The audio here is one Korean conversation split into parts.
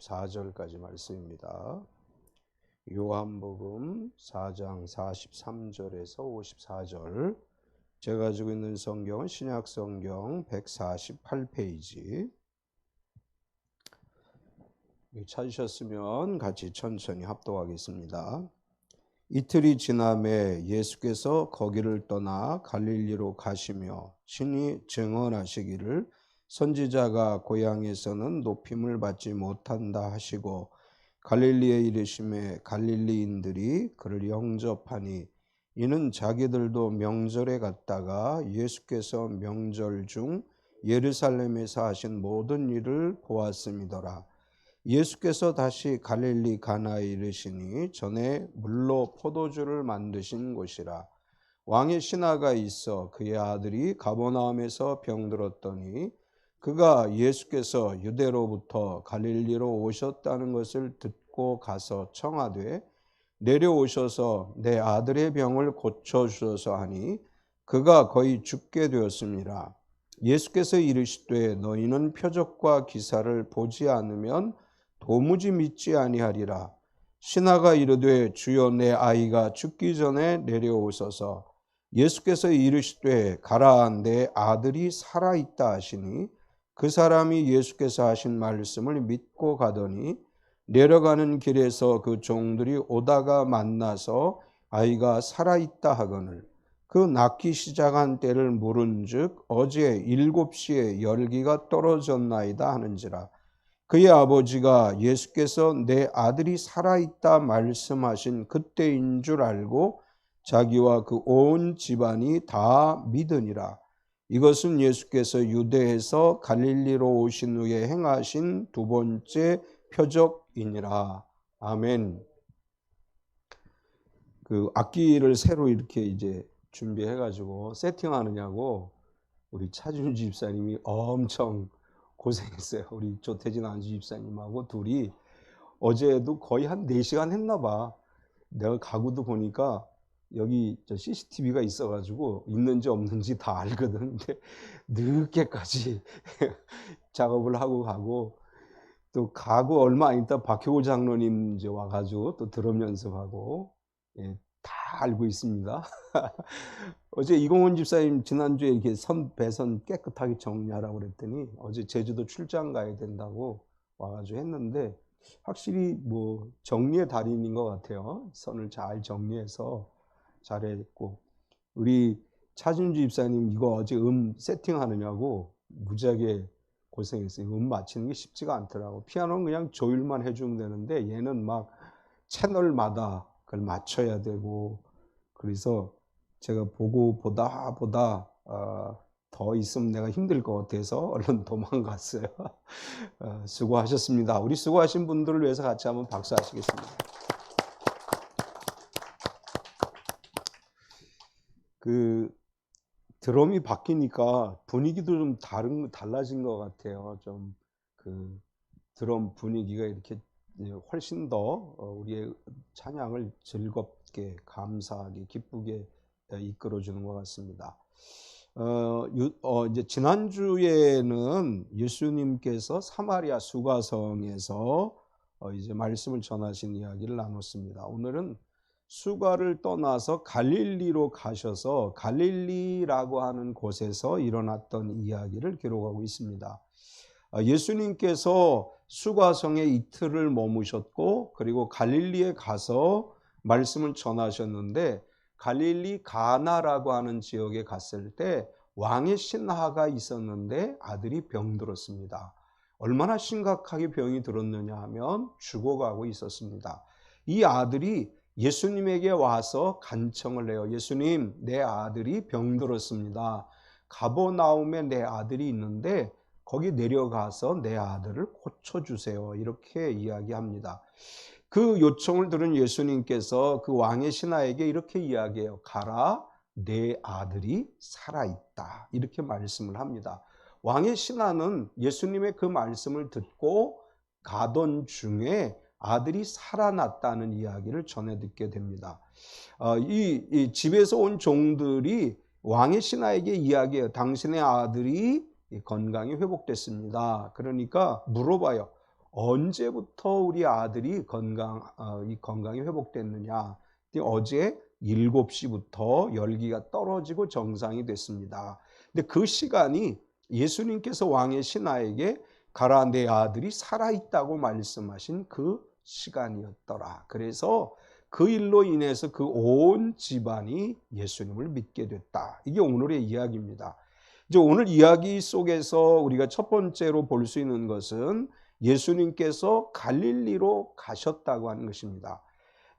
44절까지 말씀입니다. 요한복음 4장 43절에서 54절. 제가 가지고 있는 성경은 신약성경 148페이지. 찾으셨으면 같이 천천히 합독하겠습니다. 이틀이 지남에 예수께서 거기를 떠나 갈릴리로 가시며 친히 증언하시기를 선지자가 고향에서는 높임을 받지 못한다 하시고 갈릴리에 이르심에 갈릴리인들이 그를 영접하니 이는 자기들도 명절에 갔다가 예수께서 명절 중 예루살렘에서 하신 모든 일을 보았음이더라. 예수께서 다시 갈릴리 가나에 이르시니 전에 물로 포도주를 만드신 곳이라. 왕의 신하가 있어 그의 아들이 가버나움에서 병들었더니 그가 예수께서 유대로부터 갈릴리로 오셨다는 것을 듣고 가서 청하되 내려오셔서 내 아들의 병을 고쳐주소서 하니 그가 거의 죽게 되었습니다. 예수께서 이르시되 너희는 표적과 기사를 보지 않으면 도무지 믿지 아니하리라. 신하가 이르되 주여 내 아이가 죽기 전에 내려오소서. 예수께서 이르시되 가라 내 아들이 살아있다 하시니 그 사람이 예수께서 하신 말씀을 믿고 가더니 내려가는 길에서 그 종들이 오다가 만나서 아이가 살아있다 하거늘 그 낳기 시작한 때를 물은즉 어제 7시에 열기가 떨어졌나이다 하는지라. 그의 아버지가 예수께서 내 아들이 살아있다 말씀하신 그때인 줄 알고 자기와 그 온 집안이 다 믿으니라. 이것은 예수께서 유대에서 갈릴리로 오신 후에 행하신 두 번째 표적이니라. 아멘. 그 악기를 새로 이렇게 이제 준비해가지고 세팅하느냐고 우리 차준주 집사님이 엄청 고생했어요. 우리 조태진 안주 집사님하고 둘이 어제도 거의 한 4시간 했나 봐. 내가 가구도 보니까 여기 CCTV가 있어가지고 있는지 없는지 다 알거든. 근데 늦게까지 작업을 하고 가고 또 가고 얼마 안 있다 박효우 장로님 이제 와가지고 또 드럼 연습하고 다 알고 있습니다. 어제 이공훈 집사님 지난주에 이렇게 배선 깨끗하게 정리하라고 그랬더니 어제 제주도 출장 가야 된다고 와가지고 했는데 확실히 뭐 정리의 달인인 것 같아요. 선을 잘 정리해서 잘했고 우리 차준주 집사님 이거 어제 세팅하느냐고 무지하게 고생했어요. 맞추는 게 쉽지가 않더라고. 피아노는 그냥 조율만 해주면 되는데 얘는 막 채널마다 그걸 맞춰야 되고 그래서 제가 보다 더 있으면 내가 힘들 것 같아서 얼른 도망갔어요. 수고하셨습니다. 우리 수고하신 분들을 위해서 같이 한번 박수하시겠습니다. 그 드럼이 바뀌니까 분위기도 좀 달라진 것 같아요. 좀 그 드럼 분위기가 이렇게 훨씬 더 우리의 찬양을 즐겁게 감사하게 기쁘게 이끌어주는 것 같습니다. 이제 지난주에는 예수님께서 사마리아 수가성에서 이제 말씀을 전하신 이야기를 나눴습니다. 오늘은 수가를 떠나서 갈릴리로 가셔서 갈릴리라고 하는 곳에서 일어났던 이야기를 기록하고 있습니다. 예수님께서 수가성에 이틀을 머무셨고 그리고 갈릴리에 가서 말씀을 전하셨는데 갈릴리 가나라고 하는 지역에 갔을 때 왕의 신하가 있었는데 아들이 병들었습니다. 얼마나 심각하게 병이 들었느냐 하면 죽어가고 있었습니다. 이 아들이 예수님에게 와서 간청을 해요. 예수님, 내 아들이 병들었습니다. 가버나움에 내 아들이 있는데 거기 내려가서 내 아들을 고쳐주세요. 이렇게 이야기합니다. 그 요청을 들은 예수님께서 그 왕의 신하에게 이렇게 이야기해요. 가라, 내 아들이 살아있다. 이렇게 말씀을 합니다. 왕의 신하는 예수님의 그 말씀을 듣고 가던 중에 아들이 살아났다는 이야기를 전해 듣게 됩니다. 이 집에서 온 종들이 왕의 신하에게 이야기해요. 당신의 아들이 건강이 회복됐습니다. 그러니까 물어봐요. 언제부터 우리 아들이 이 건강이 회복됐느냐? 어제 7시부터 열기가 떨어지고 정상이 됐습니다. 근데 그 시간이 예수님께서 왕의 신하에게 가라, 내 아들이 살아있다고 말씀하신 그 시간이었더라. 그래서 그 일로 인해서 그 온 집안이 예수님을 믿게 됐다. 이게 오늘의 이야기입니다. 이제 오늘 이야기 속에서 우리가 첫 번째로 볼 수 있는 것은 예수님께서 갈릴리로 가셨다고 하는 것입니다.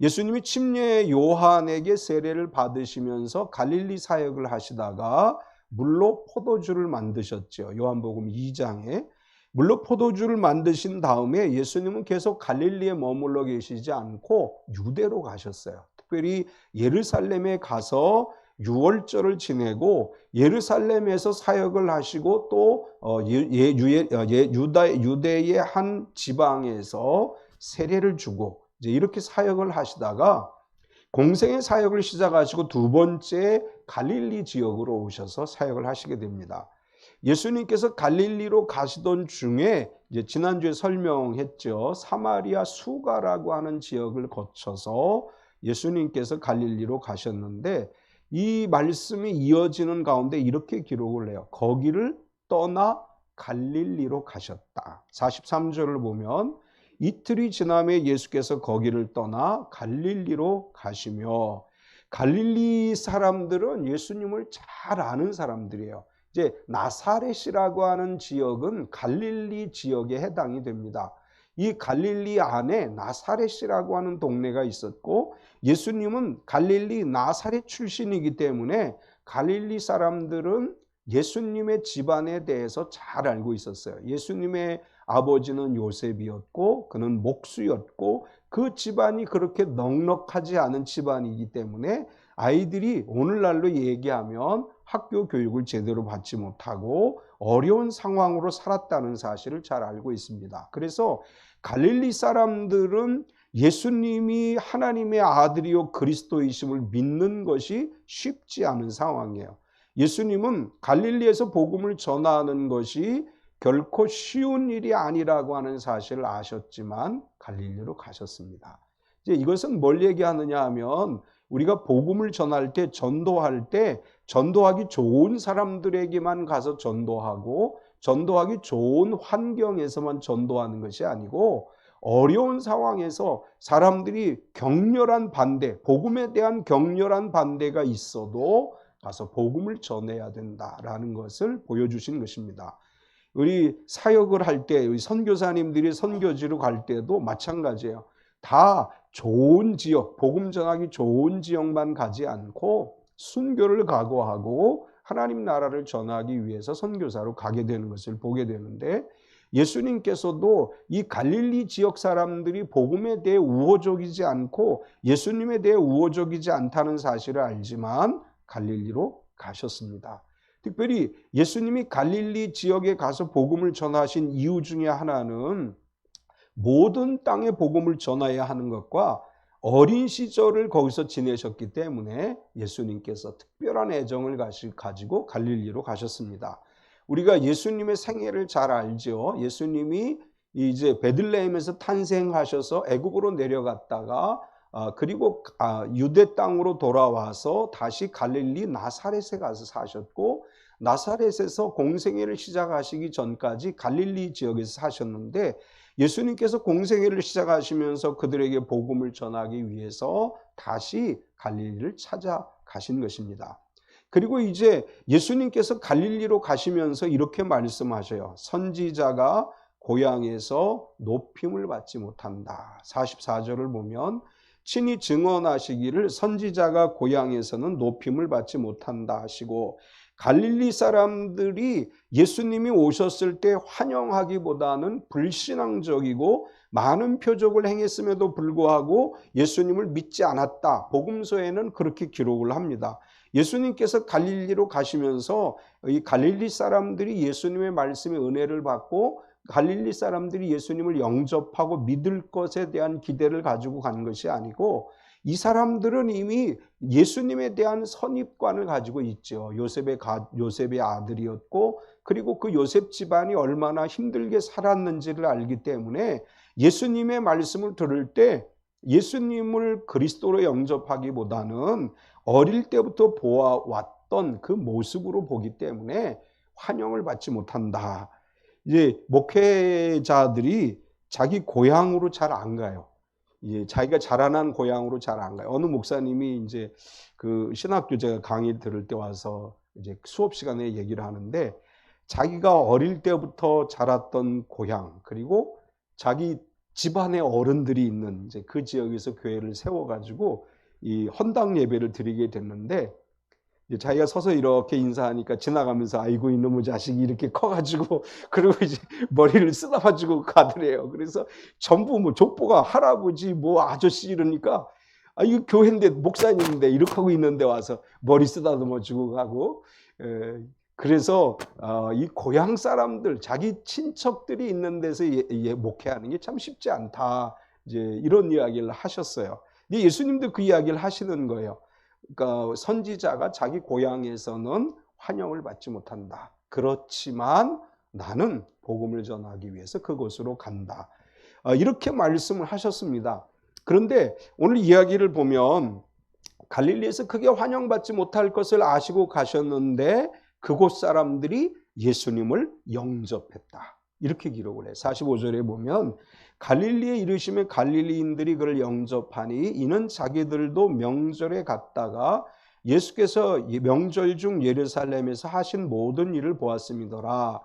예수님이 침례 요한에게 세례를 받으시면서 갈릴리 사역을 하시다가 물로 포도주를 만드셨죠. 요한복음 2장에 물로 포도주를 만드신 다음에 예수님은 계속 갈릴리에 머물러 계시지 않고 유대로 가셨어요. 특별히 예루살렘에 가서 유월절을 지내고 예루살렘에서 사역을 하시고 또 유대의 한 지방에서 세례를 주고 이제 이렇게 사역을 하시다가 공생의 사역을 시작하시고 두 번째 갈릴리 지역으로 오셔서 사역을 하시게 됩니다. 예수님께서 갈릴리로 가시던 중에 이제 지난주에 설명했죠. 사마리아 수가라고 하는 지역을 거쳐서 예수님께서 갈릴리로 가셨는데 이 말씀이 이어지는 가운데 이렇게 기록을 해요. 거기를 떠나 갈릴리로 가셨다. 43절을 보면 이틀이 지남에 예수께서 거기를 떠나 갈릴리로 가시며, 갈릴리 사람들은 예수님을 잘 아는 사람들이에요. 이제 나사렛이라고 하는 지역은 갈릴리 지역에 해당이 됩니다. 이 갈릴리 안에 나사렛이라고 하는 동네가 있었고 예수님은 갈릴리 나사렛 출신이기 때문에 갈릴리 사람들은 예수님의 집안에 대해서 잘 알고 있었어요. 예수님의 아버지는 요셉이었고 그는 목수였고 그 집안이 그렇게 넉넉하지 않은 집안이기 때문에 아이들이 오늘날로 얘기하면 학교 교육을 제대로 받지 못하고 어려운 상황으로 살았다는 사실을 잘 알고 있습니다. 그래서 갈릴리 사람들은 예수님이 하나님의 아들이요 그리스도이심을 믿는 것이 쉽지 않은 상황이에요. 예수님은 갈릴리에서 복음을 전하는 것이 결코 쉬운 일이 아니라고 하는 사실을 아셨지만 갈릴리로 가셨습니다. 이제 이것은 뭘 얘기하느냐 하면 우리가 복음을 전할 때 전도할 때 전도하기 좋은 사람들에게만 가서 전도하고 전도하기 좋은 환경에서만 전도하는 것이 아니고 어려운 상황에서 사람들이 격렬한 반대, 복음에 대한 격렬한 반대가 있어도 가서 복음을 전해야 된다라는 것을 보여주신 것입니다. 우리 사역을 할 때 우리 선교사님들이 선교지로 갈 때도 마찬가지예요. 다 좋은 지역, 복음 전하기 좋은 지역만 가지 않고 순교를 각오하고 하나님 나라를 전하기 위해서 선교사로 가게 되는 것을 보게 되는데 예수님께서도 이 갈릴리 지역 사람들이 복음에 대해 우호적이지 않고 예수님에 대해 우호적이지 않다는 사실을 알지만 갈릴리로 가셨습니다. 특별히 예수님이 갈릴리 지역에 가서 복음을 전하신 이유 중에 하나는 모든 땅에 복음을 전해야 하는 것과 어린 시절을 거기서 지내셨기 때문에 예수님께서 특별한 애정을 가지고 갈릴리로 가셨습니다. 우리가 예수님의 생애를 잘 알죠. 예수님이 이제 베들레헴에서 탄생하셔서 애굽으로 내려갔다가 그리고 유대 땅으로 돌아와서 다시 갈릴리 나사렛에 가서 사셨고 나사렛에서 공생애를 시작하시기 전까지 갈릴리 지역에서 사셨는데 예수님께서 공생애를 시작하시면서 그들에게 복음을 전하기 위해서 다시 갈릴리를 찾아가신 것입니다. 그리고 이제 예수님께서 갈릴리로 가시면서 이렇게 말씀하셔요. 선지자가 고향에서 높임을 받지 못한다. 44절을 보면 친히 증언하시기를 선지자가 고향에서는 높임을 받지 못한다 하시고 갈릴리 사람들이 예수님이 오셨을 때 환영하기보다는 불신앙적이고 많은 표적을 행했음에도 불구하고 예수님을 믿지 않았다. 복음서에는 그렇게 기록을 합니다. 예수님께서 갈릴리로 가시면서 이 갈릴리 사람들이 예수님의 말씀에 은혜를 받고 갈릴리 사람들이 예수님을 영접하고 믿을 것에 대한 기대를 가지고 간 것이 아니고 이 사람들은 이미 예수님에 대한 선입관을 가지고 있죠. 요셉의 아들이었고 그리고 그 요셉 집안이 얼마나 힘들게 살았는지를 알기 때문에 예수님의 말씀을 들을 때 예수님을 그리스도로 영접하기보다는 어릴 때부터 보아왔던 그 모습으로 보기 때문에 환영을 받지 못한다. 이제 목회자들이 자기 고향으로 잘 안 가요. 자기가 자라난 고향으로 잘 안 가요. 어느 목사님이 이제 그 신학교 제가 강의 들을 때 와서 이제 수업 시간에 얘기를 하는데, 자기가 어릴 때부터 자랐던 고향, 그리고 자기 집안의 어른들이 있는 이제 그 지역에서 교회를 세워가지고 이 헌당 예배를 드리게 됐는데, 이제 자기가 서서 이렇게 인사하니까 지나가면서 아이고 이놈의 자식이 이렇게 커가지고 그리고 이제 머리를 쓰다봐주고 가더래요. 그래서 전부 뭐 족보가 할아버지 뭐 아저씨 이러니까 아 이거 교회인데 목사님인데 이렇게 하고 있는데 와서 머리 쓰다듬어주고 가고, 그래서 이 고향 사람들 자기 친척들이 있는 데서 목회하는 게 참 쉽지 않다, 이제 이런 이야기를 하셨어요. 근데 예수님도 그 이야기를 하시는 거예요. 그러니까 선지자가 자기 고향에서는 환영을 받지 못한다. 그렇지만 나는 복음을 전하기 위해서 그곳으로 간다. 이렇게 말씀을 하셨습니다. 그런데 오늘 이야기를 보면 갈릴리에서 크게 환영받지 못할 것을 아시고 가셨는데 그곳 사람들이 예수님을 영접했다. 이렇게 기록을 해요. 45절에 보면 갈릴리에 이르시면 갈릴리인들이 그를 영접하니 이는 자기들도 명절에 갔다가 예수께서 명절 중 예루살렘에서 하신 모든 일을 보았음이더라.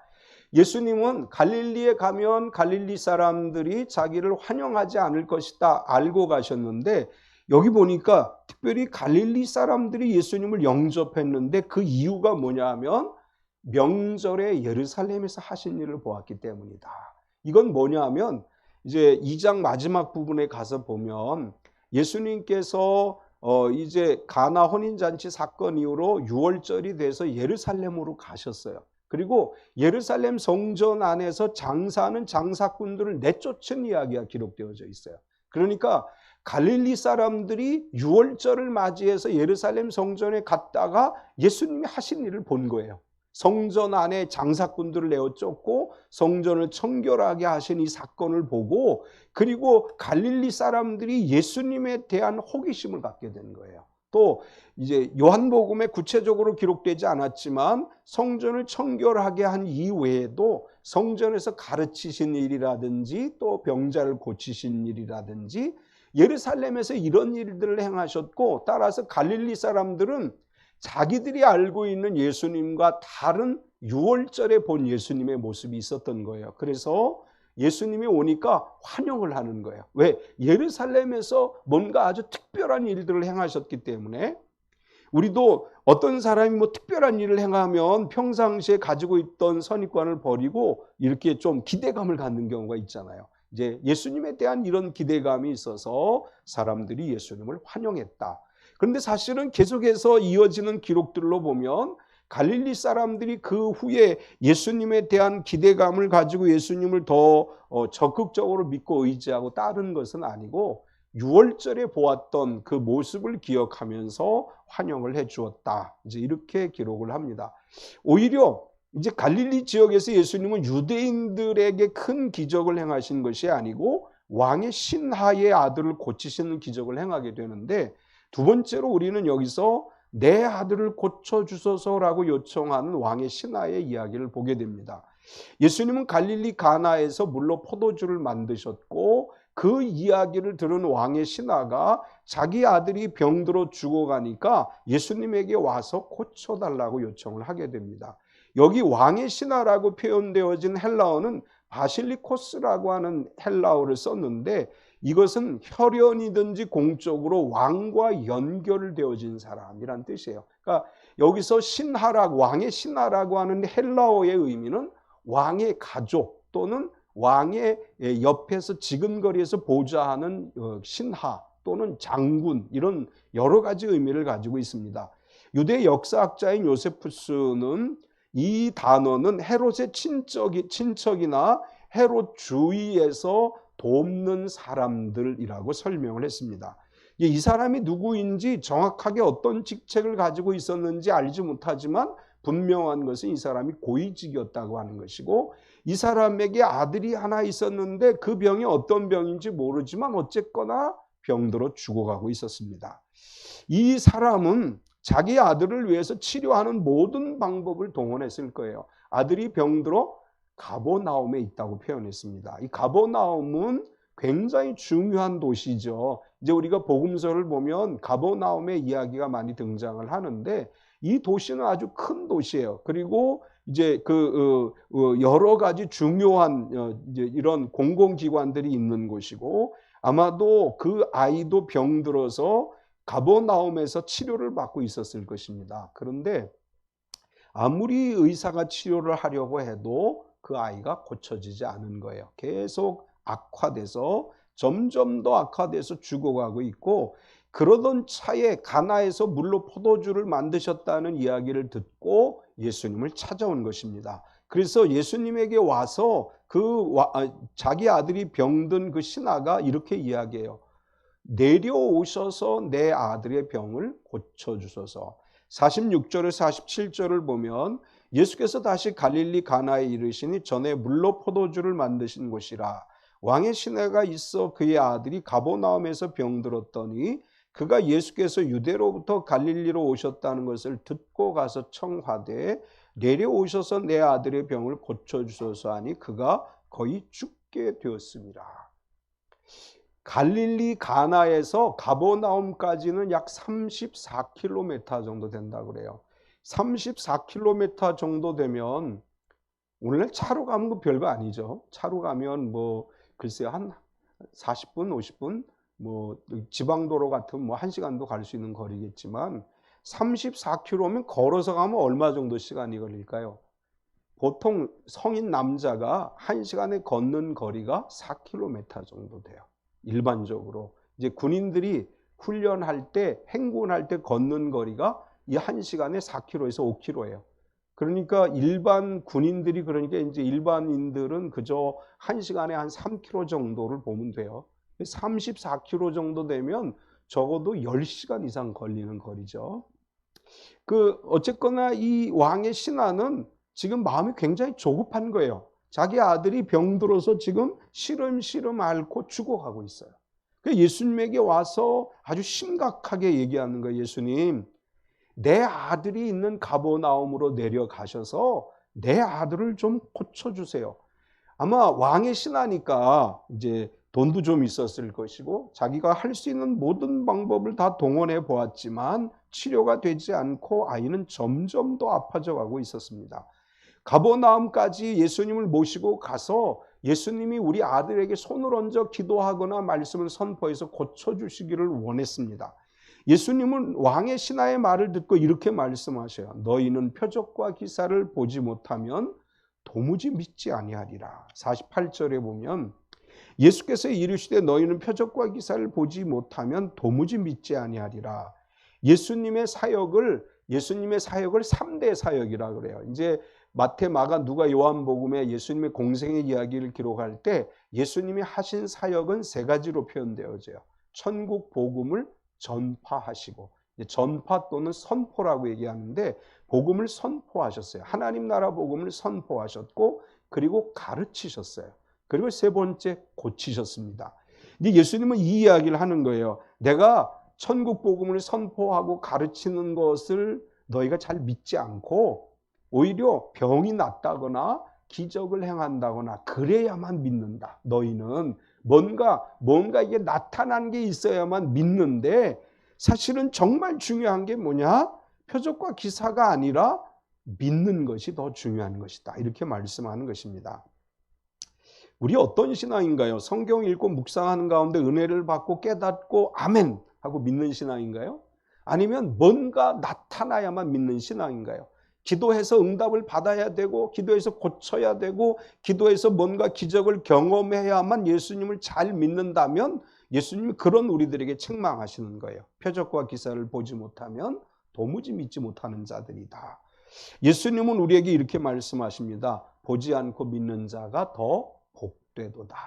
예수님은 갈릴리에 가면 갈릴리 사람들이 자기를 환영하지 않을 것이다 알고 가셨는데, 여기 보니까 특별히 갈릴리 사람들이 예수님을 영접했는데 그 이유가 뭐냐 하면 명절에 예루살렘에서 하신 일을 보았기 때문이다. 이건 뭐냐 하면 이제 2장 마지막 부분에 가서 보면 예수님께서 이제 가나 혼인잔치 사건 이후로 6월절이 돼서 예루살렘으로 가셨어요. 그리고 예루살렘 성전 안에서 장사하는 장사꾼들을 내쫓은 이야기가 기록되어져 있어요. 그러니까 갈릴리 사람들이 6월절을 맞이해서 예루살렘 성전에 갔다가 예수님이 하신 일을 본 거예요. 성전 안에 장사꾼들을 내어쫓고 성전을 청결하게 하신 이 사건을 보고, 그리고 갈릴리 사람들이 예수님에 대한 호기심을 갖게 된 거예요. 또 이제 요한복음에 구체적으로 기록되지 않았지만 성전을 청결하게 한 이외에도 성전에서 가르치신 일이라든지 또 병자를 고치신 일이라든지 예루살렘에서 이런 일들을 행하셨고, 따라서 갈릴리 사람들은 자기들이 알고 있는 예수님과 다른 6월절에 본 예수님의 모습이 있었던 거예요. 그래서 예수님이 오니까 환영을 하는 거예요. 왜? 예루살렘에서 뭔가 아주 특별한 일들을 행하셨기 때문에. 우리도 어떤 사람이 뭐 특별한 일을 행하면 평상시에 가지고 있던 선입관을 버리고 이렇게 좀 기대감을 갖는 경우가 있잖아요. 이제 예수님에 대한 이런 기대감이 있어서 사람들이 예수님을 환영했다. 그런데 사실은 계속해서 이어지는 기록들로 보면 갈릴리 사람들이 그 후에 예수님에 대한 기대감을 가지고 예수님을 더 적극적으로 믿고 의지하고 따른 것은 아니고 6월절에 보았던 그 모습을 기억하면서 환영을 해 주었다. 이제 이렇게 기록을 합니다. 오히려 이제 갈릴리 지역에서 예수님은 유대인들에게 큰 기적을 행하신 것이 아니고 왕의 신하의 아들을 고치시는 기적을 행하게 되는데, 두 번째로 우리는 여기서 내 아들을 고쳐주소서라고 요청하는 왕의 신하의 이야기를 보게 됩니다. 예수님은 갈릴리 가나에서 물로 포도주를 만드셨고, 그 이야기를 들은 왕의 신하가 자기 아들이 병들어 죽어가니까 예수님에게 와서 고쳐달라고 요청을 하게 됩니다. 여기 왕의 신하라고 표현되어진 헬라어는 바실리코스라고 하는 헬라어를 썼는데, 이것은 혈연이든지 공적으로 왕과 연결되어진 사람이란 뜻이에요. 그러니까 여기서 신하라고, 왕의 신하라고 하는 헬라어의 의미는 왕의 가족 또는 왕의 옆에서 지근거리에서 보좌하는 신하 또는 장군, 이런 여러 가지 의미를 가지고 있습니다. 유대 역사학자인 요세푸스는 이 단어는 헤롯의 친척이나 헤롯 주위에서 돕는 사람들이라고 설명을 했습니다. 이 사람이 누구인지 정확하게 어떤 직책을 가지고 있었는지 알지 못하지만 분명한 것은 이 사람이 고위직이었다고 하는 것이고, 이 사람에게 아들이 하나 있었는데 그 병이 어떤 병인지 모르지만 어쨌거나 병들어 죽어가고 있었습니다. 이 사람은 자기 아들을 위해서 치료하는 모든 방법을 동원했을 거예요. 아들이 병들어 가버나움에 있다고 표현했습니다. 이 가버나움은 굉장히 중요한 도시죠. 이제 우리가 복음서를 보면 가버나움의 이야기가 많이 등장을 하는데, 이 도시는 아주 큰 도시예요. 그리고 이제 여러 가지 중요한 이제 이런 공공기관들이 있는 곳이고, 아마도 그 아이도 병들어서 가버나움에서 치료를 받고 있었을 것입니다. 그런데 아무리 의사가 치료를 하려고 해도 그 아이가 고쳐지지 않은 거예요. 계속 악화돼서 점점 더 악화돼서 죽어가고 있고, 그러던 차에 가나에서 물로 포도주를 만드셨다는 이야기를 듣고 예수님을 찾아온 것입니다. 그래서 예수님에게 와서 자기 아들이 병든 그 신하가 이렇게 이야기해요. 내려오셔서 내 아들의 병을 고쳐주소서. 46절에서 47절을 보면 예수께서 다시 갈릴리 가나에 이르시니 전에 물로 포도주를 만드신 곳이라. 왕의 시내가 있어 그의 아들이 가버나움에서 병들었더니 그가 예수께서 유대로부터 갈릴리로 오셨다는 것을 듣고 가서 청하되 내려오셔서 내 아들의 병을 고쳐주소서 하니 그가 거의 죽게 되었습니다. 갈릴리 가나에서 가버나움까지는 약 34km 정도 된다고 그래요. 34km 정도 되면 오늘날 차로 가면 그 별거 아니죠. 차로 가면 뭐 글쎄요 한 40분, 50분, 뭐 지방도로 같은 뭐 1시간도 갈 수 있는 거리겠지만 34km면 걸어서 가면 얼마 정도 시간이 걸릴까요? 보통 성인 남자가 1시간에 걷는 거리가 4km 정도 돼요. 일반적으로 이제 군인들이 훈련할 때 행군할 때 걷는 거리가 이 1시간에 4km에서 5km예요. 그러니까 일반 군인들이 그러니까 이제 일반인들은 그저 1시간에 한 3km 정도를 보면 돼요. 34km 정도 되면 적어도 10시간 이상 걸리는 거리죠. 어쨌거나 이 왕의 신하는 지금 마음이 굉장히 조급한 거예요. 자기 아들이 병들어서 지금 시름시름 앓고 죽어가고 있어요. 예수님에게 와서 아주 심각하게 얘기하는 거예요. 예수님, 내 아들이 있는 가버나움으로 내려가셔서 내 아들을 좀 고쳐주세요. 아마 왕의 신하니까 이제 돈도 좀 있었을 것이고 자기가 할 수 있는 모든 방법을 다 동원해 보았지만 치료가 되지 않고 아이는 점점 더 아파져 가고 있었습니다. 가버나움까지 예수님을 모시고 가서 예수님이 우리 아들에게 손을 얹어 기도하거나 말씀을 선포해서 고쳐주시기를 원했습니다. 예수님은 왕의 신하의 말을 듣고 이렇게 말씀하셔요. 너희는 표적과 기사를 보지 못하면 도무지 믿지 아니하리라. 48절에 보면 예수께서 이르시되 너희는 표적과 기사를 보지 못하면 도무지 믿지 아니하리라. 예수님의 사역을 3대 사역이라 그래요. 이제 마태, 마가, 누가, 요한복음에 예수님의 공생의 이야기를 기록할 때 예수님이 하신 사역은 3가지로 표현되어져요. 천국 복음을 전파하시고, 전파 또는 선포라고 얘기하는데 복음을 선포하셨어요. 하나님 나라 복음을 선포하셨고, 그리고 가르치셨어요. 그리고 3번째 고치셨습니다. 근데 예수님은 이 이야기를 하는 거예요. 내가 천국 복음을 선포하고 가르치는 것을 너희가 잘 믿지 않고 오히려 병이 낫다거나 기적을 행한다거나 그래야만 믿는다. 너희는 뭔가 이게 나타난 게 있어야만 믿는데 사실은 정말 중요한 게 뭐냐? 표적과 기사가 아니라 믿는 것이 더 중요한 것이다. 이렇게 말씀하는 것입니다. 우리 어떤 신앙인가요? 성경 읽고 묵상하는 가운데 은혜를 받고 깨닫고 아멘 하고 믿는 신앙인가요? 아니면 뭔가 나타나야만 믿는 신앙인가요? 기도해서 응답을 받아야 되고 기도해서 고쳐야 되고 기도해서 뭔가 기적을 경험해야만 예수님을 잘 믿는다면 예수님이 그런 우리들에게 책망하시는 거예요. 표적과 기사를 보지 못하면 도무지 믿지 못하는 자들이다. 예수님은 우리에게 이렇게 말씀하십니다. 보지 않고 믿는 자가 더 복되도다.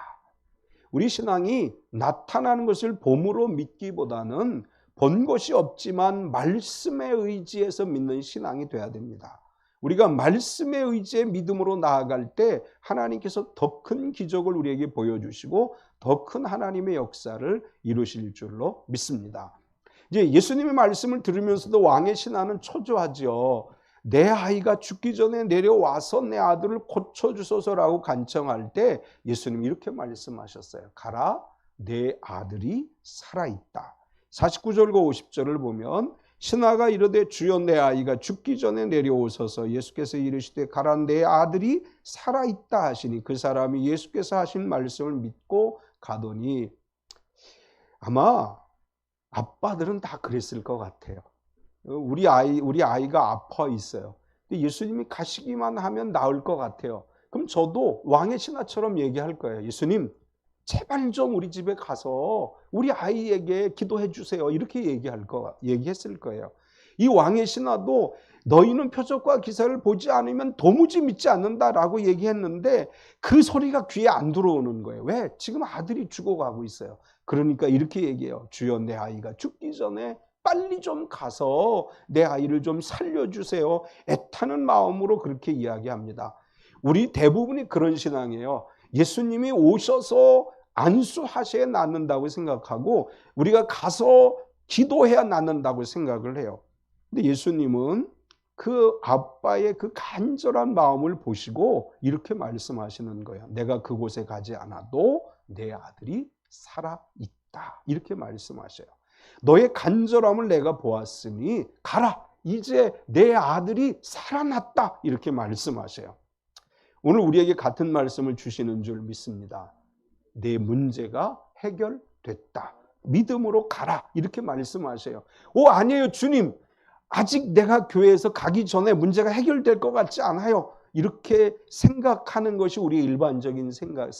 우리 신앙이 나타나는 것을 봄으로 믿기보다는 본 것이 없지만 말씀에 의지해서 믿는 신앙이 돼야 됩니다. 우리가 말씀에 의지해 믿음으로 나아갈 때 하나님께서 더 큰 기적을 우리에게 보여주시고 더 큰 하나님의 역사를 이루실 줄로 믿습니다. 이제 예수님의 말씀을 들으면서도 왕의 신하는 초조하죠. 내 아이가 죽기 전에 내려와서 내 아들을 고쳐주소서라고 간청할 때 예수님이 이렇게 말씀하셨어요. 가라, 내 아들이 살아있다. 49절과 50절을 보면 신하가 이르되 주여 내 아이가 죽기 전에 내려오소서. 예수께서 이르시되 가라, 내 아들이 살아있다 하시니 그 사람이 예수께서 하신 말씀을 믿고 가더니, 아마 아빠들은 다 그랬을 것 같아요. 우리 아이가 아파 있어요. 근데 예수님이 가시기만 하면 나을 것 같아요. 그럼 저도 왕의 신하처럼 얘기할 거예요. 예수님, 제발 좀 우리 집에 가서 우리 아이에게 기도해 주세요. 이렇게 얘기했을 거예요. 이 왕의 신하도 너희는 표적과 기사를 보지 않으면 도무지 믿지 않는다라고 얘기했는데 그 소리가 귀에 안 들어오는 거예요. 왜? 지금 아들이 죽어가고 있어요. 그러니까 이렇게 얘기해요. 주여 내 아이가 죽기 전에 빨리 좀 가서 내 아이를 좀 살려주세요. 애타는 마음으로 그렇게 이야기합니다. 우리 대부분이 그런 신앙이에요. 예수님이 오셔서 안수하셔야 낫는다고 생각하고 우리가 가서 기도해야 낫는다고 생각을 해요. 근데 예수님은 그 아빠의 그 간절한 마음을 보시고 이렇게 말씀하시는 거예요. 내가 그곳에 가지 않아도 내 아들이 살아있다. 이렇게 말씀하셔요. 너의 간절함을 내가 보았으니 가라. 이제 내 아들이 살아났다. 이렇게 말씀하셔요. 오늘 우리에게 같은 말씀을 주시는 줄 믿습니다. 내 문제가 해결됐다. 믿음으로 가라. 이렇게 말씀하셔요. 아니에요 주님. 아직 내가 교회에서 가기 전에 문제가 해결될 것 같지 않아요. 이렇게 생각하는 것이 우리의 일반적인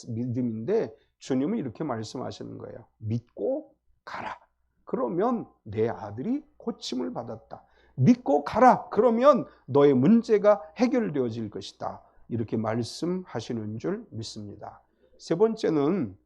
믿음인데 주님은 이렇게 말씀하시는 거예요. 믿고 가라. 그러면 내 아들이 고침을 받았다. 믿고 가라. 그러면 너의 문제가 해결되어질 것이다. 이렇게 말씀하시는 줄 믿습니다. 세 번째는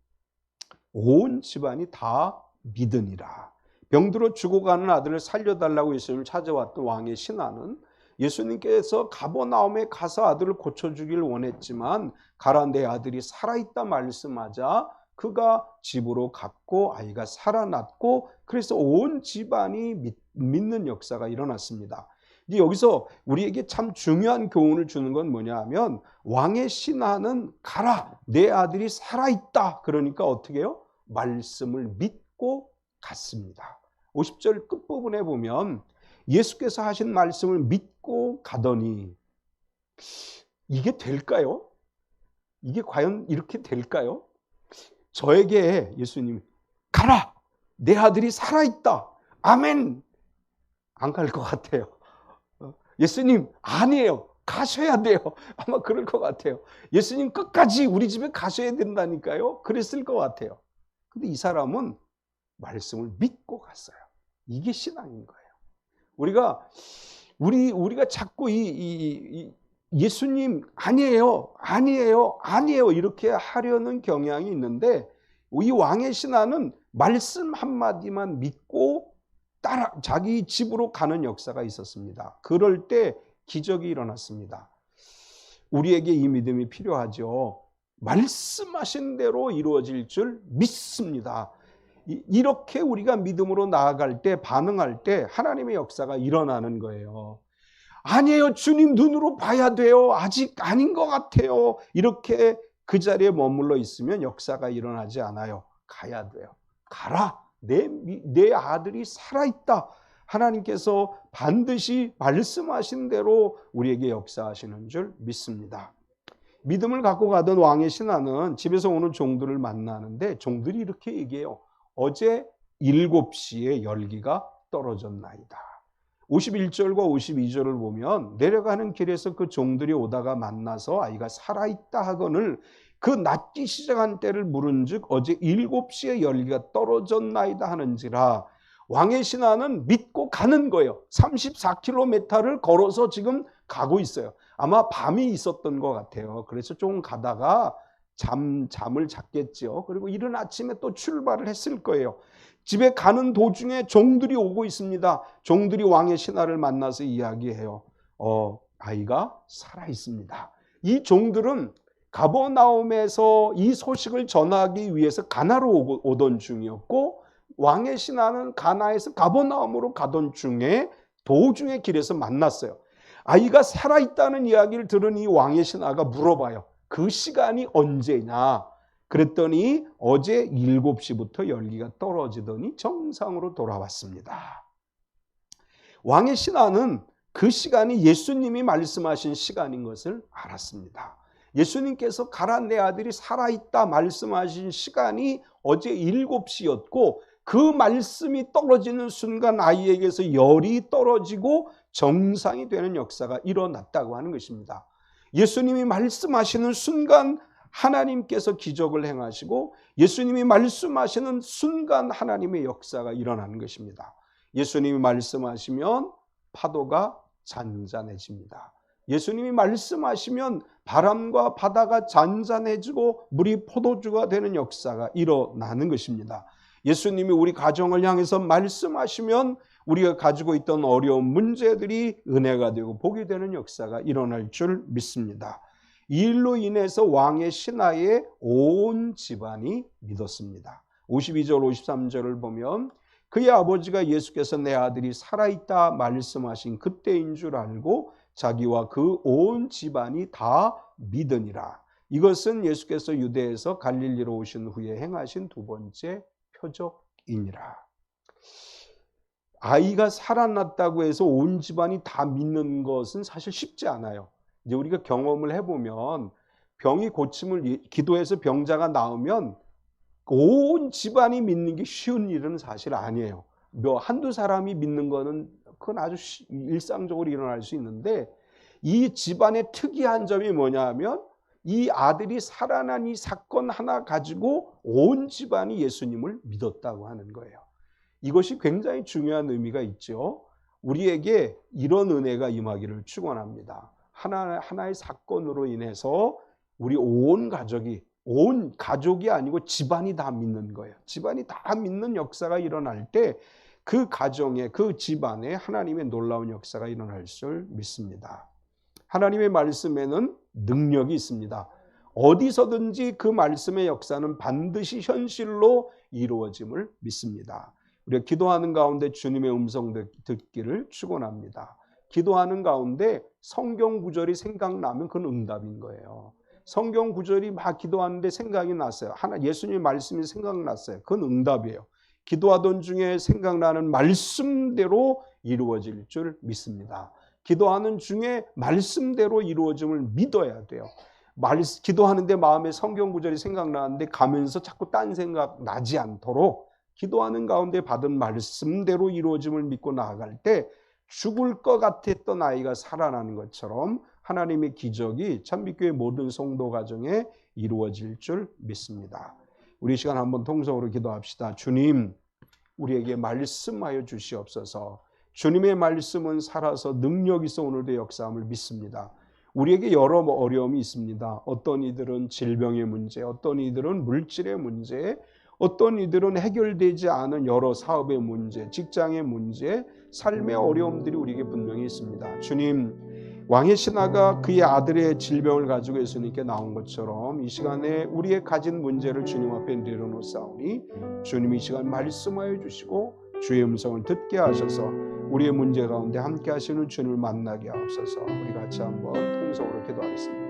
온 집안이 다 믿으니라. 병들어 죽어가는 아들을 살려달라고 예수님을 찾아왔던 왕의 신하는 예수님께서 가버나움에 가서 아들을 고쳐주길 원했지만 가라, 내 아들이 살아있다 말씀하자 그가 집으로 갔고 아이가 살아났고 그래서 온 집안이 믿는 역사가 일어났습니다. 이제 여기서 우리에게 참 중요한 교훈을 주는 건 뭐냐 하면 왕의 신하는 가라, 내 아들이 살아있다. 그러니까 어떻게 해요? 말씀을 믿고 갔습니다. 50절 끝부분에 보면 예수께서 하신 말씀을 믿고 가더니, 이게 될까요? 이게 과연 이렇게 될까요? 저에게 예수님이 가라, 내 아들이 살아있다. 아멘. 안 갈 것 같아요. 예수님 아니에요. 가셔야 돼요. 아마 그럴 것 같아요. 예수님 끝까지 우리 집에 가셔야 된다니까요. 그랬을 것 같아요. 근데 이 사람은 말씀을 믿고 갔어요. 이게 신앙인 거예요. 우리가 자꾸 예수님 아니에요, 아니에요, 아니에요 이렇게 하려는 경향이 있는데 이 왕의 신하는 말씀 한마디만 믿고 자기 집으로 가는 역사가 있었습니다. 그럴 때 기적이 일어났습니다. 우리에게 이 믿음이 필요하죠. 말씀하신 대로 이루어질 줄 믿습니다. 이렇게 우리가 믿음으로 나아갈 때, 반응할 때 하나님의 역사가 일어나는 거예요. 아니에요, 주님 눈으로 봐야 돼요. 아직 아닌 것 같아요. 이렇게 그 자리에 머물러 있으면 역사가 일어나지 않아요. 가야 돼요. 가라. 내 아들이 살아있다. 하나님께서 반드시 말씀하신 대로 우리에게 역사하시는 줄 믿습니다. 믿음을 갖고 가던 왕의 신하는 집에서 오는 종들을 만나는데 종들이 이렇게 얘기해요. 어제 7시에 열기가 떨어졌나이다. 51절과 52절을 보면 내려가는 길에서 그 종들이 오다가 만나서 아이가 살아있다 하거늘 그 낫기 시작한 때를 물은즉 어제 7시에 열기가 떨어졌나이다 하는지라. 왕의 신하는 믿고 가는 거예요. 34km를 걸어서 지금 가고 있어요. 아마 밤이 있었던 것 같아요. 그래서 좀 가다가 잠을 잤겠죠. 그리고 이른 아침에 또 출발을 했을 거예요. 집에 가는 도중에 종들이 오고 있습니다. 종들이 왕의 신하를 만나서 이야기해요. 아이가 살아 있습니다. 이 종들은 가버나움에서 이 소식을 전하기 위해서 가나로 오던 중이었고, 왕의 신하는 가나에서 가버나움으로 가던 중에 도중의 길에서 만났어요. 아이가 살아있다는 이야기를 들은 이 왕의 신하가 물어봐요. 그 시간이 언제냐? 그랬더니 어제 7시부터 열기가 떨어지더니 정상으로 돌아왔습니다. 왕의 신하는 그 시간이 예수님이 말씀하신 시간인 것을 알았습니다. 예수님께서 가라 내 아들이 살아있다 말씀하신 시간이 어제 7시였고 그 말씀이 떨어지는 순간 아이에게서 열이 떨어지고 정상이 되는 역사가 일어났다고 하는 것입니다. 예수님이 말씀하시는 순간 하나님께서 기적을 행하시고 예수님이 말씀하시는 순간 하나님의 역사가 일어나는 것입니다. 예수님이 말씀하시면 파도가 잔잔해집니다. 예수님이 말씀하시면 바람과 바다가 잔잔해지고 물이 포도주가 되는 역사가 일어나는 것입니다. 예수님이 우리 가정을 향해서 말씀하시면 우리가 가지고 있던 어려운 문제들이 은혜가 되고 복이 되는 역사가 일어날 줄 믿습니다. 이 일로 인해서 왕의 신하의 온 집안이 믿었습니다. 52절 53절을 보면 그의 아버지가 예수께서 내 아들이 살아있다 말씀하신 그때인 줄 알고 자기와 그 온 집안이 다 믿으니라. 이것은 예수께서 유대에서 갈릴리로 오신 후에 행하신 두 번째 표적이니라. 아이가 살아났다고 해서 온 집안이 다 믿는 것은 사실 쉽지 않아요. 이제 우리가 경험을 해보면 병이 고침을 기도해서 병자가 나오면 온 집안이 믿는 게 쉬운 일은 사실 아니에요. 한두 사람이 믿는 거는 그건 아주 일상적으로 일어날 수 있는데 이 집안의 특이한 점이 뭐냐 하면 이 아들이 살아난 이 사건 하나 가지고 온 집안이 예수님을 믿었다고 하는 거예요. 이것이 굉장히 중요한 의미가 있죠. 우리에게 이런 은혜가 임하기를 축원합니다. 하나의 사건으로 인해서 우리 온 가족이 아니고 집안이 다 믿는 거예요. 집안이 다 믿는 역사가 일어날 때 그 가정에 그 집안에 하나님의 놀라운 역사가 일어날 줄 믿습니다. 하나님의 말씀에는 능력이 있습니다. 어디서든지 그 말씀의 역사는 반드시 현실로 이루어짐을 믿습니다. 우리가 기도하는 가운데 주님의 음성 듣기를 축원합니다. 기도하는 가운데 성경 구절이 생각나면 그건 응답인 거예요. 성경 구절이 막 기도하는데 생각이 났어요. 예수님의 말씀이 생각났어요. 그건 응답이에요. 기도하던 중에 생각나는 말씀대로 이루어질 줄 믿습니다. 기도하는 중에 말씀대로 이루어짐을 믿어야 돼요. 기도하는데 마음에 성경 구절이 생각나는데 가면서 자꾸 딴 생각 나지 않도록 기도하는 가운데 받은 말씀대로 이루어짐을 믿고 나아갈 때 죽을 것 같았던 아이가 살아나는 것처럼 하나님의 기적이 참빛교회 모든 성도 가정에 이루어질 줄 믿습니다. 우리 시간 한번 통성으로 기도합시다. 주님, 우리에게 말씀하여 주시옵소서. 주님의 말씀은 살아서 능력 있어 오늘도 역사함을 믿습니다. 우리에게 여러 어려움이 있습니다. 어떤 이들은 질병의 문제, 어떤 이들은 물질의 문제, 어떤 이들은 해결되지 않은 여러 사업의 문제, 직장의 문제, 삶의 어려움들이 우리에게 분명히 있습니다. 주님, 왕의 신하가 그의 아들의 질병을 가지고 예수님께 나온 것처럼 이 시간에 우리의 가진 문제를 주님 앞에 내려놓사오니 주님이 이 시간 말씀하여 주시고 주의 음성을 듣게 하셔서 우리의 문제 가운데 함께 하시는 주님을 만나게 하옵소서. 우리 같이 한번 통성으로 기도하겠습니다.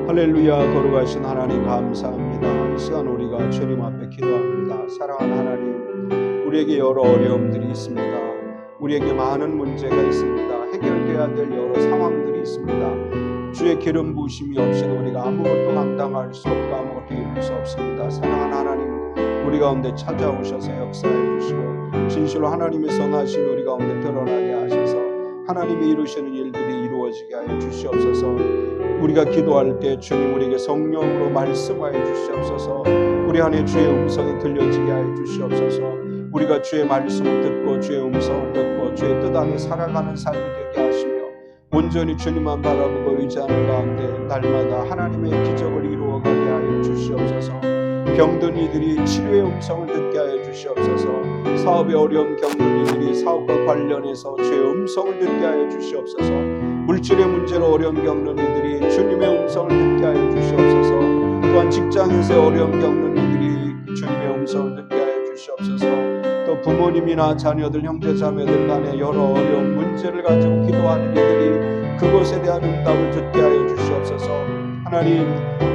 할렐루야. 거룩하신 하나님 감사합니다. 이 시간 우리가 주님 앞에 기도합니다. 사랑하는 하나님, 우리에게 여러 어려움들이 있습니다. 우리에게 많은 문제가 있습니다. 해결돼야 될 여러 상황들이 있습니다. 주의 기름 부으심이 없이는 우리가 아무것도 감당할 수 없고 아무것도 이룰 수 없습니다. 사랑하는 하나님, 우리 가운데 찾아오셔서 역사해 주시고 진실로 하나님의 선하심이 우리 가운데 드러나게 하셔서 하나님이 이루시는 일들이 이루어지게 하여 주시옵소서. 우리가 기도할 때 주님 우리에게 성령으로 말씀하여 주시옵소서. 우리 안에 주의 음성이 들려지게 하여 주시옵소서. 우리가 주의 말씀을 듣고 주의 음성을 듣고 주의 뜻 안에 살아가는 삶이 되게 하시며 온전히 주님만 바라보고 의지하는 가운데 날마다 하나님의 기적을 이루어가게 하여 주시옵소서. 병든 이들이 치료의 음성을 듣게 하여 주시옵소서. 사업에 어려움 겪는 이들이 사업과 관련해서 주의 음성을 듣게 하여 주시옵소서. 물질의 문제로 어려움 겪는 이들이 주님의 음성을 듣게 하여 주시옵소서. 또한 직장에서 어려움 겪는 이들이 주님의 음성을 듣게 하여 주시옵소서. 또 부모님이나 자녀들, 형제자매들 간에 여러 어려운 문제를 가지고 기도하는 이들이 그것에 대한 응답을 듣게 하여 주시옵소서. 하나님,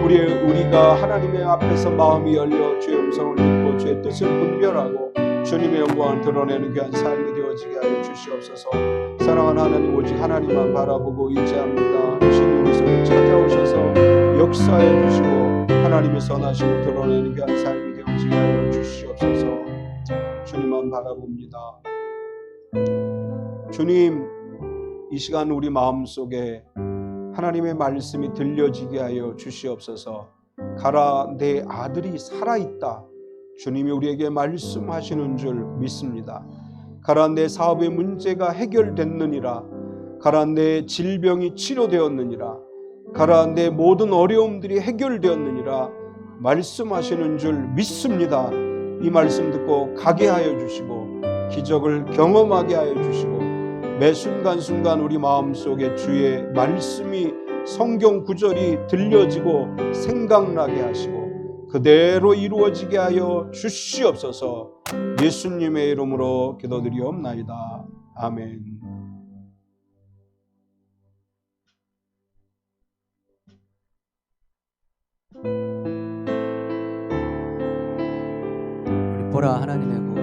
우리가 하나님의 앞에서 마음이 열려 주의 음성을 듣고 주의 뜻을 분별하고 주님의 영광을 드러내는 귀한 삶이 되어지게 하여 주시옵소서. 사랑하는 하나님, 오직 하나님만 바라보고 의지합니다. 주님 우리 속에 찾아오셔서 역사해 주시고 하나님의 선하심을 드러내는 귀한 삶이 되어지게 하여 주시옵소서. 주님만 바라봅니다. 주님, 이 시간 우리 마음속에 하나님의 말씀이 들려지게 하여 주시옵소서. 가라, 내 아들이 살아있다. 주님이 우리에게 말씀하시는 줄 믿습니다. 가라, 내 사업의 문제가 해결됐느니라. 가라, 내 질병이 치료되었느니라. 가라, 내 모든 어려움들이 해결되었느니라 말씀하시는 줄 믿습니다. 이 말씀 듣고 가게 하여 주시고 기적을 경험하게 하여 주시고 매 순간순간 우리 마음속에 주의 말씀이, 성경 구절이 들려지고 생각나게 하시고 그대로 이루어지게 하여 주시옵소서. 예수님의 이름으로 기도드리옵나이다. 아멘. 우리 보라 하나님의 구원을.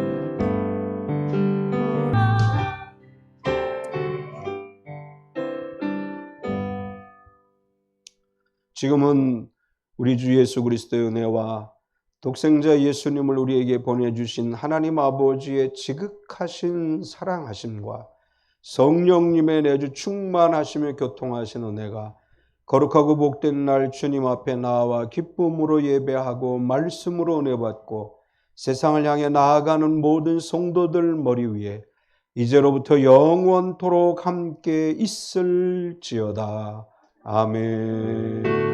지금은 우리 주 예수 그리스도의 은혜와 독생자 예수님을 우리에게 보내주신 하나님 아버지의 지극하신 사랑하심과 성령님의 내주 충만하시며 교통하신 은혜가 거룩하고 복된 날 주님 앞에 나와 기쁨으로 예배하고 말씀으로 은혜 받고 세상을 향해 나아가는 모든 성도들 머리 위에 이제로부터 영원토록 함께 있을지어다. 아멘.